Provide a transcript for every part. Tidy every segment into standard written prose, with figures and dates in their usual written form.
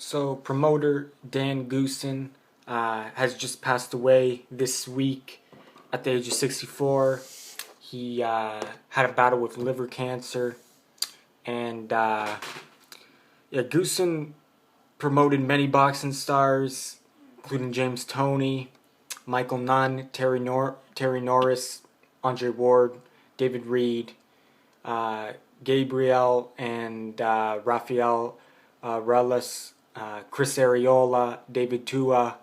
So promoter Dan Goossen has just passed away this week at the age of 64. He had a battle with liver cancer, and yeah, Goossen promoted many boxing stars, including James Toney, Michael Nunn, Terry Norris, Andre Ward, David Reed, uh, Gabriel and Rafael Reles, Chris Ariola, David Tua,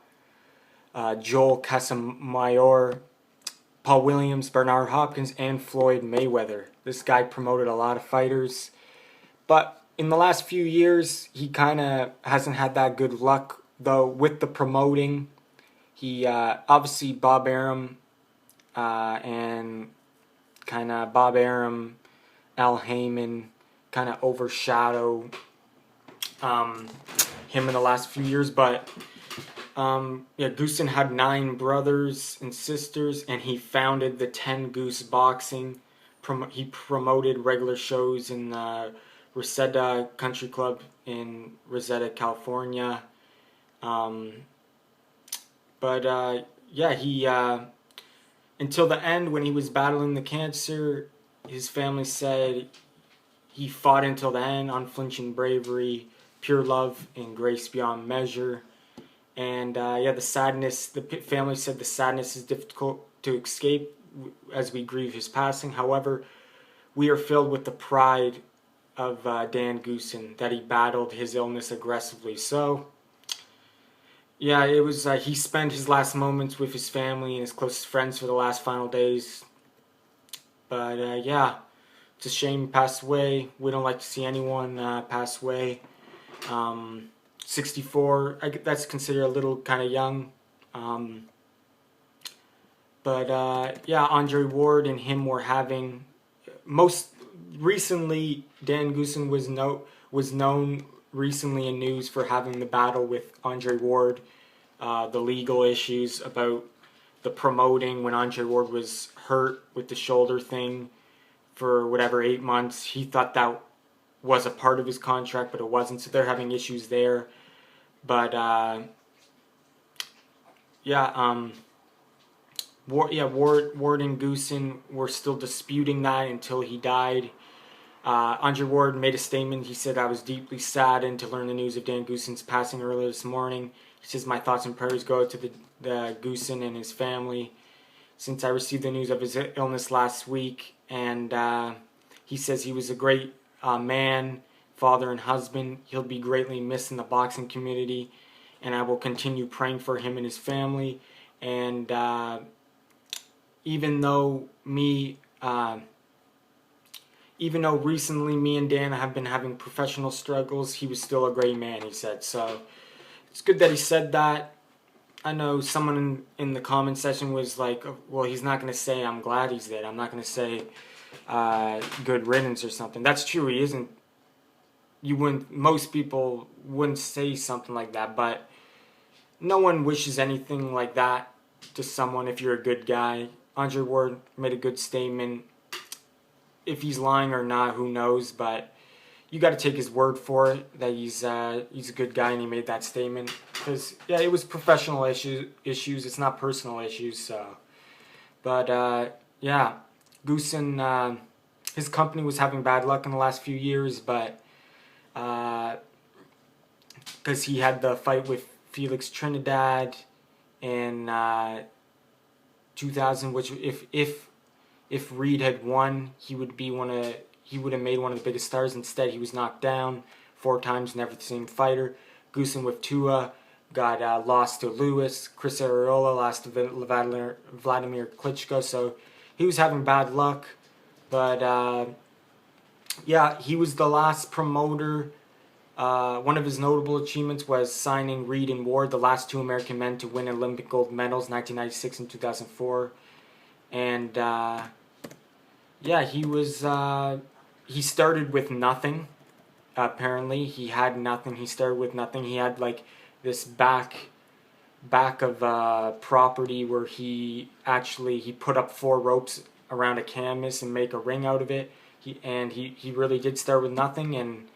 Joel Casamayor, Paul Williams, Bernard Hopkins, and Floyd Mayweather. This guy promoted a lot of fighters, but in the last few years, he kind of hasn't had that good luck, though, with the promoting. He obviously Bob Arum and kind of Bob Arum, Al Heyman kind of overshadow him in the last few years. But yeah, Goossen had 9 brothers and sisters, and he founded the 10 Goose Boxing. He promoted regular shows in Reseda Country Club in Reseda, California. Um, but yeah, he until the end, when he was battling the cancer, his family said he fought until the end, unflinching bravery, pure love, and grace beyond measure. And yeah, the family said the sadness is difficult to escape as we grieve his passing. However, we are filled with the pride of Dan Goossen that he battled his illness aggressively. So, yeah, it was. He spent his last moments with his family and his closest friends for the last final days. But yeah, it's a shame he passed away. We don't like to see anyone pass away. 64, that's considered a little kind of young. But yeah, Andre Ward and him were having most recently. Dan Goossen was known recently in news for having the battle with Andre Ward, the legal issues about the promoting when Andre Ward was hurt with the shoulder thing for whatever 8 months. He thought that was a part of his contract, but it wasn't. So they're having issues there. But yeah, Ward and Goossen were still disputing that until he died. Andre Ward made a statement. He said, "I was deeply saddened to learn the news of Dan Goossen's passing earlier this morning." He says, "My thoughts and prayers go to the Goossen and his family since I received the news of his illness last week." And he says he was a great man, father, and husband. He'll be greatly missed in the boxing community, and I will continue praying for him and his family. And even though recently me and Dan have been having professional struggles, he was still a great man, he said. So it's good that he said that. I know someone in the comment section was like, well, he's not going to say I'm glad he's dead. I'm not going to say good riddance or something. That's true, he isn't. Most people wouldn't say something like that, but no one wishes anything like that to someone if you're a good guy. Andre Ward made a good statement. If he's lying or not, who knows, but you got to take his word for it that he's a good guy and he made that statement. Because yeah, it was professional issues. It's not personal issues. So, but yeah, Goossen, his company was having bad luck in the last few years, but because he had the fight with Felix Trinidad in 2000, which if Reed had won, he would have made one of the biggest stars. Instead, he was knocked down 4 times, never the same fighter. Goossen with Tua got lost to Lewis. Chris Ariola lost to Vladimir Klitschko. So he was having bad luck. But yeah, he was the last promoter. One of his notable achievements was signing Reed and Ward, the last 2 American men to win Olympic gold medals, 1996 and 2004. And yeah, he started with nothing. Apparently, he had nothing. He started with nothing. He had like this back of property where he put up 4 ropes around a canvas and make a ring out of it. He really did start with nothing, and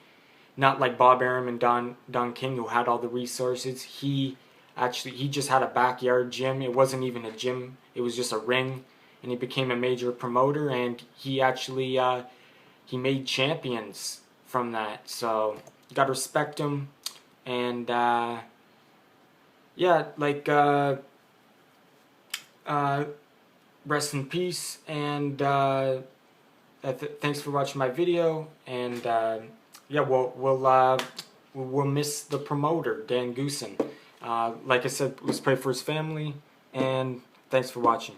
not like Bob Arum and Don King, who had all the resources. He just had a backyard gym. It wasn't even a gym. It was just a ring, and he became a major promoter. And he actually he made champions from that. So you gotta respect him. And yeah, like rest in peace. And thanks for watching my video. And yeah, we'll miss the promoter, Dan Goossen. Like I said, let's pray for his family, and thanks for watching.